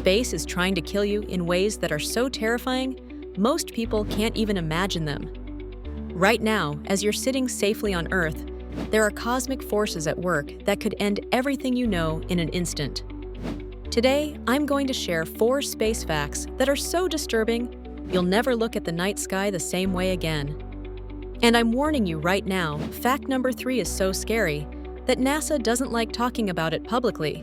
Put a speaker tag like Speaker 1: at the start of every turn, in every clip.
Speaker 1: Space is trying to kill you in ways that are so terrifying, most people can't even imagine them. Right now, as you're sitting safely on Earth, there are cosmic forces at work that could end everything you know in an instant. Today, I'm going to share 4 space facts that are so disturbing, you'll never look at the night sky the same way again. And I'm warning you right now, fact number 3 is so scary that NASA doesn't like talking about it publicly.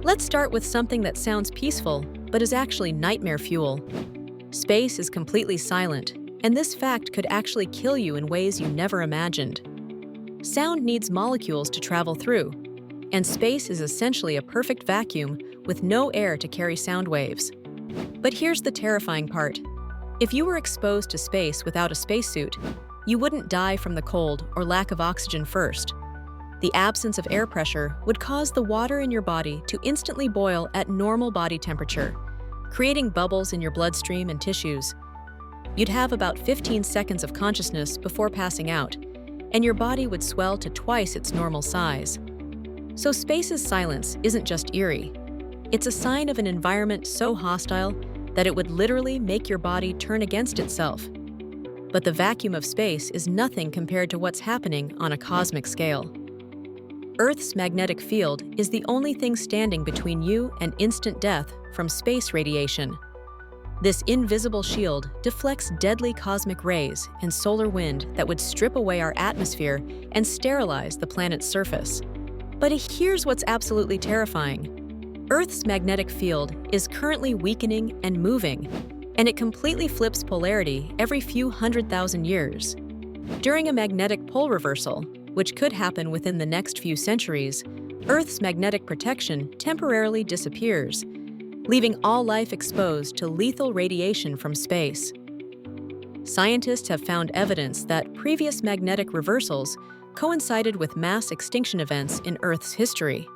Speaker 1: Let's start with something that sounds peaceful, but is actually nightmare fuel. Space is completely silent, and this fact could actually kill you in ways you never imagined. Sound needs molecules to travel through, and space is essentially a perfect vacuum with no air to carry sound waves. But here's the terrifying part. If you were exposed to space without a spacesuit, you wouldn't die from the cold or lack of oxygen first. The absence of air pressure would cause the water in your body to instantly boil at normal body temperature, creating bubbles in your bloodstream and tissues. You'd have about 15 seconds of consciousness before passing out, and your body would swell to twice its normal size. So space's silence isn't just eerie. It's a sign of an environment so hostile that it would literally make your body turn against itself. But the vacuum of space is nothing compared to what's happening on a cosmic scale. Earth's magnetic field is the only thing standing between you and instant death from space radiation. This invisible shield deflects deadly cosmic rays and solar wind that would strip away our atmosphere and sterilize the planet's surface. But here's what's absolutely terrifying. Earth's magnetic field is currently weakening and moving, and it completely flips polarity every few 100,000 years. During a magnetic pole reversal, which could happen within the next few centuries, Earth's magnetic protection temporarily disappears, leaving all life exposed to lethal radiation from space. Scientists have found evidence that previous magnetic reversals coincided with mass extinction events in Earth's history.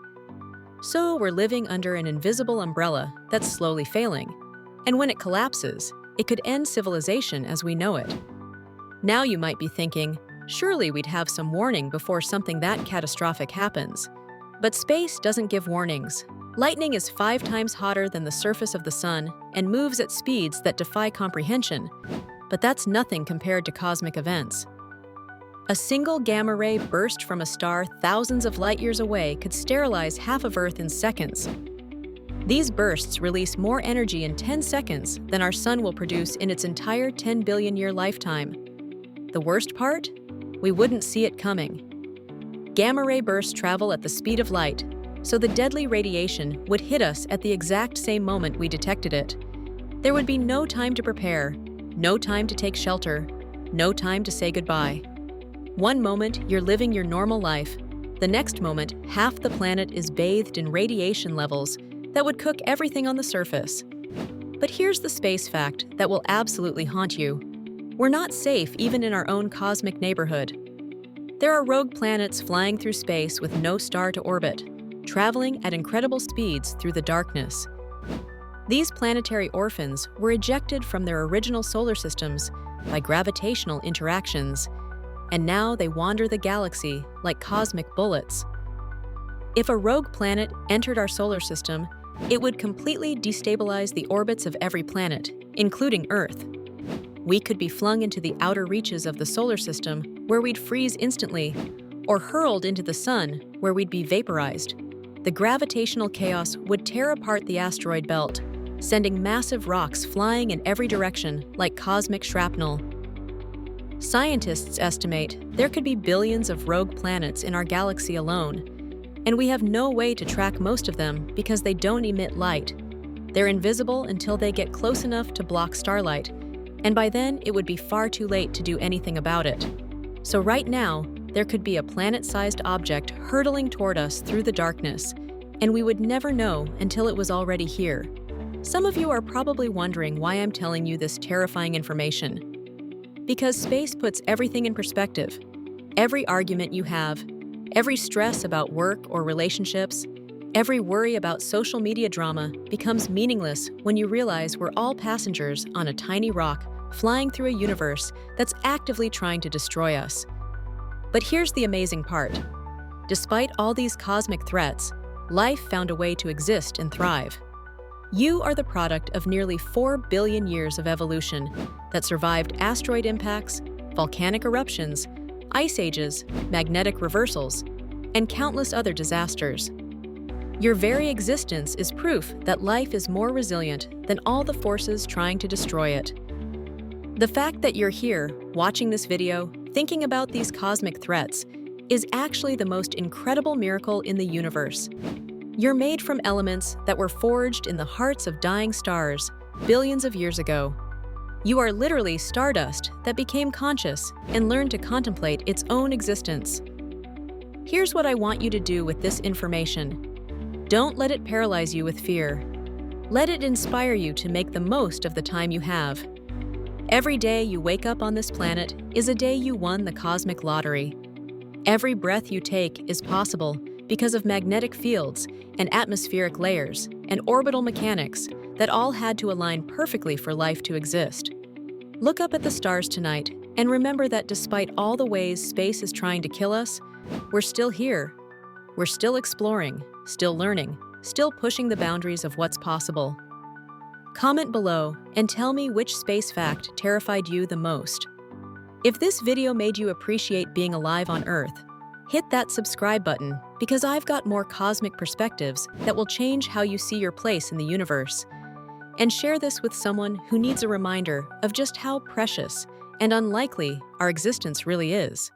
Speaker 1: So we're living under an invisible umbrella that's slowly failing, and when it collapses, it could end civilization as we know it. Now you might be thinking, surely we'd have some warning before something that catastrophic happens. But space doesn't give warnings. Lightning is 5 times hotter than the surface of the sun and moves at speeds that defy comprehension. But that's nothing compared to cosmic events. A single gamma ray burst from a star thousands of light years away could sterilize half of Earth in seconds. These bursts release more energy in 10 seconds than our sun will produce in its entire 10 billion year lifetime. The worst part? We wouldn't see it coming. Gamma ray bursts travel at the speed of light, so the deadly radiation would hit us at the exact same moment we detected it. There would be no time to prepare, no time to take shelter, no time to say goodbye. One moment you're living your normal life, the next moment half the planet is bathed in radiation levels that would cook everything on the surface. But here's the space fact that will absolutely haunt you. We're not safe even in our own cosmic neighborhood. There are rogue planets flying through space with no star to orbit, traveling at incredible speeds through the darkness. These planetary orphans were ejected from their original solar systems by gravitational interactions, and now they wander the galaxy like cosmic bullets. If a rogue planet entered our solar system, it would completely destabilize the orbits of every planet, including Earth. We could be flung into the outer reaches of the solar system, where we'd freeze instantly, or hurled into the sun, where we'd be vaporized. The gravitational chaos would tear apart the asteroid belt, sending massive rocks flying in every direction like cosmic shrapnel. Scientists estimate there could be billions of rogue planets in our galaxy alone, and we have no way to track most of them because they don't emit light. They're invisible until they get close enough to block starlight, and by then it would be far too late to do anything about it. So right now, there could be a planet-sized object hurtling toward us through the darkness, and we would never know until it was already here. Some of you are probably wondering why I'm telling you this terrifying information. Because space puts everything in perspective. Every argument you have, every stress about work or relationships, every worry about social media drama becomes meaningless when you realize we're all passengers on a tiny rock flying through a universe that's actively trying to destroy us. But here's the amazing part. Despite all these cosmic threats, life found a way to exist and thrive. You are the product of nearly 4 billion years of evolution that survived asteroid impacts, volcanic eruptions, ice ages, magnetic reversals, and countless other disasters. Your very existence is proof that life is more resilient than all the forces trying to destroy it. The fact that you're here, watching this video, thinking about these cosmic threats, is actually the most incredible miracle in the universe. You're made from elements that were forged in the hearts of dying stars billions of years ago. You are literally stardust that became conscious and learned to contemplate its own existence. Here's what I want you to do with this information. Don't let it paralyze you with fear. Let it inspire you to make the most of the time you have. Every day you wake up on this planet is a day you won the cosmic lottery. Every breath you take is possible because of magnetic fields and atmospheric layers and orbital mechanics that all had to align perfectly for life to exist. Look up at the stars tonight and remember that despite all the ways space is trying to kill us, we're still here. We're still exploring, still learning, still pushing the boundaries of what's possible. Comment below and tell me which space fact terrified you the most. If this video made you appreciate being alive on Earth, hit that subscribe button because I've got more cosmic perspectives that will change how you see your place in the universe. And share this with someone who needs a reminder of just how precious and unlikely our existence really is.